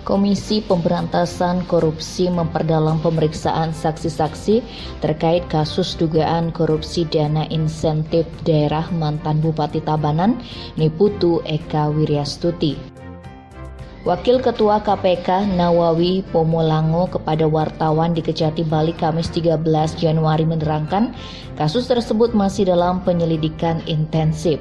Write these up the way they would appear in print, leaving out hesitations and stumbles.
Komisi Pemberantasan Korupsi memperdalam pemeriksaan saksi-saksi terkait kasus dugaan korupsi dana insentif daerah mantan Bupati Tabanan, Niputu Eka Wiryastuti. Wakil Ketua KPK Nawawi Pomolango kepada wartawan di Kejati, Bali, Kamis 13 Januari menerangkan kasus tersebut masih dalam penyelidikan intensif.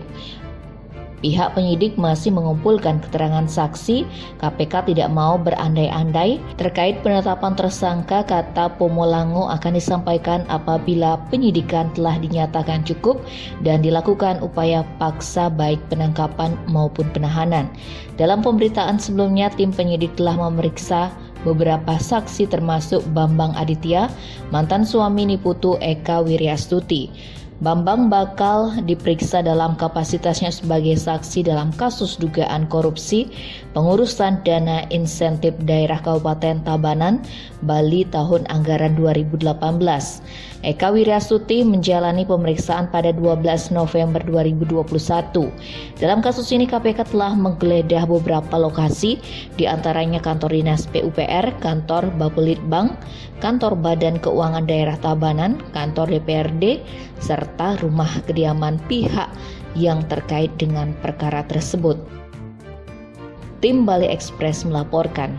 Pihak penyidik masih mengumpulkan keterangan saksi. KPK tidak mau berandai-andai terkait penetapan tersangka, kata Pomolango, akan disampaikan apabila penyidikan telah dinyatakan cukup dan dilakukan upaya paksa baik penangkapan maupun penahanan. Dalam pemberitaan sebelumnya, tim penyidik telah memeriksa beberapa saksi termasuk Bambang Aditya, mantan suami Niputu Eka Wiryastuti. Bambang bakal diperiksa dalam kapasitasnya sebagai saksi dalam kasus dugaan korupsi pengurusan dana insentif daerah Kabupaten Tabanan, Bali tahun anggaran 2018. Eka Wiryastuti menjalani pemeriksaan pada 12 November 2021. Dalam kasus ini KPK telah menggeledah beberapa lokasi, diantaranya kantor dinas PUPR, kantor Bapelitbang, kantor Badan Keuangan Daerah Tabanan, kantor DPRD, serta rumah kediaman pihak yang terkait dengan perkara tersebut. Tim Bali Express melaporkan.